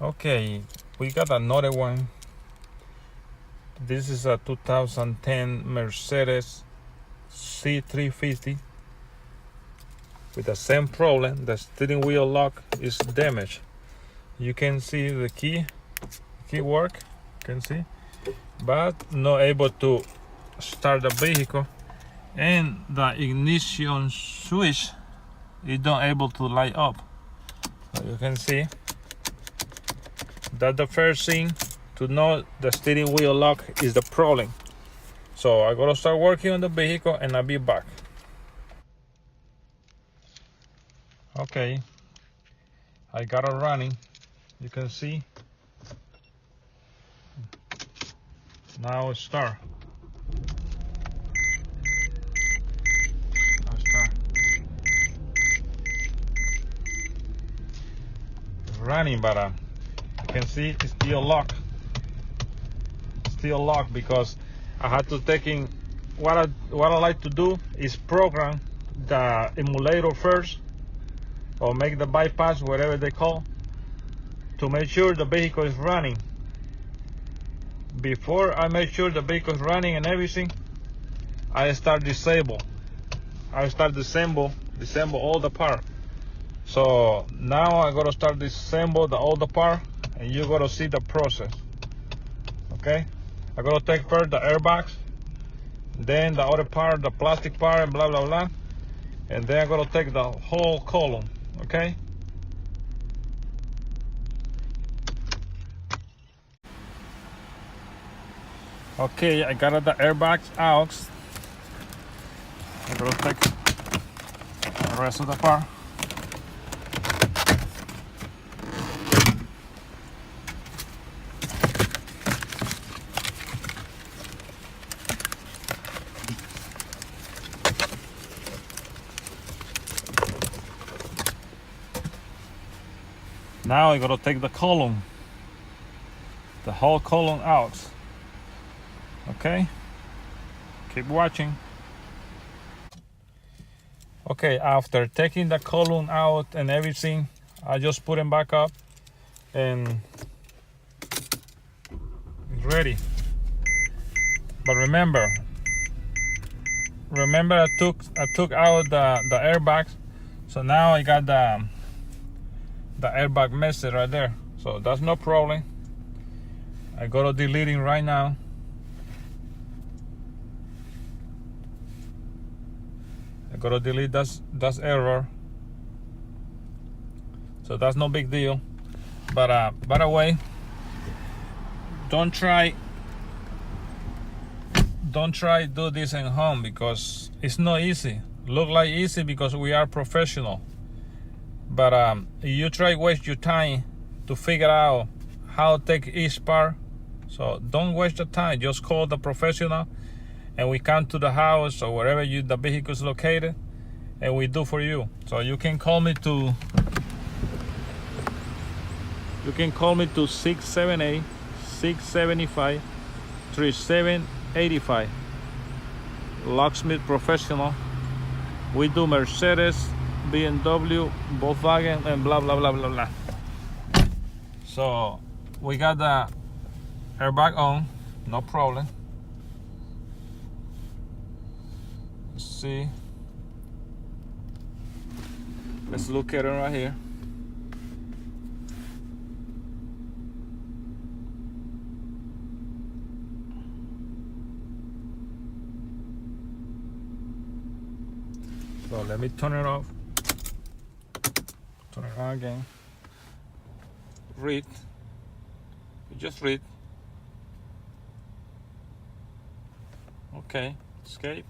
Okay, we got another one. This is a 2010 Mercedes C350 with the same problem. The steering wheel lock is damaged. You can see the key work, you can see, but not able to start the vehicle, and the ignition switch is not able to light up. So you can see that the first thing to know the steering wheel lock is the problem. So I gotta start working on the vehicle and I'll be back. Okay, I got it running. You can see. Now start. Now start. It's running, but you can see it's still locked. Still locked because I had to take in. What I like to do is program the emulator first, or make the bypass, whatever they call, to make sure the vehicle is running. Before I make sure the vehicle is running and everything, I start disable. I start disassemble all the part. So now I gotta start disassemble all the part, and you gotta see the process. Okay, I gotta take first the airbags, then the other part, the plastic part, and blah blah blah, and then I gotta take the whole column. Okay. Okay, I got the airbags out. I'm gonna take the rest of the part. Now I gotta take the column, the whole column out. Okay, keep watching. Okay, after taking the column out and everything, I just put them back up and it's ready. But remember I took out the airbags, so now I got the airbag message right there. So that's no problem. I gotta delete it right now. I gotta delete that's error. So that's no big deal. But by the way, don't try do this at home because it's not easy. Look like easy because we are professional. But if you try waste your time to figure out how to take each part, so don't waste the time. Just call the professional, and we come to the house or wherever the vehicle is located, and we do for you. So you can call me to 678-675-3785. Locksmith Professional. We do Mercedes, BMW, Volkswagen, and blah blah blah blah blah. So we got the airbag on, no problem. Let's see. Let's look at it right here. So let me turn it off. Turn it on again. Read. You just read. Okay. Escape.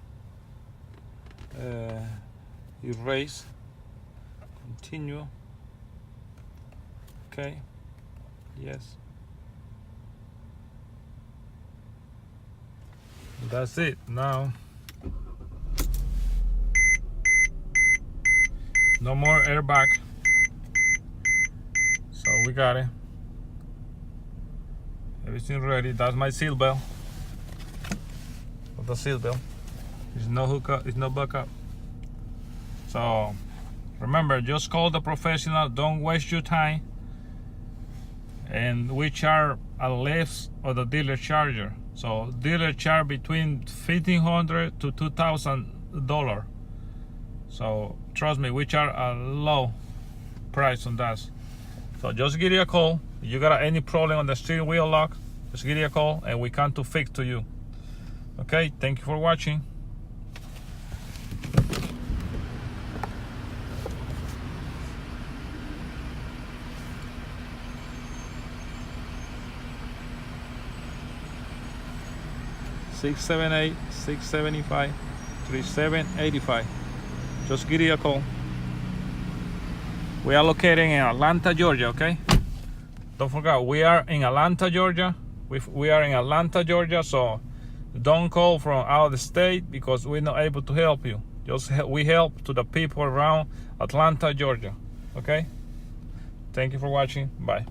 Erase. Continue. Okay. Yes. That's it. Now, no more airbag. So we got it. Everything ready. That's my seat belt. The seat belt. There's no hookup. There's no backup. So remember, just call the professional. Don't waste your time. and we charge a less of the dealer charger. So dealer charge between $1,500 to $2,000. So trust me, we charge a low price on that. So just give you a call. If you got any problem on the steering wheel lock, just give you a call and we come to fix to you. Okay, thank you for watching. (678-675-3785). Just give you a call. We are located in Atlanta, Georgia. Okay, don't forget we are in Atlanta, Georgia. We are in Atlanta, Georgia. So don't call from out of the state because we're not able to help you. We help to the people around Atlanta, Georgia. Okay, thank you for watching. Bye.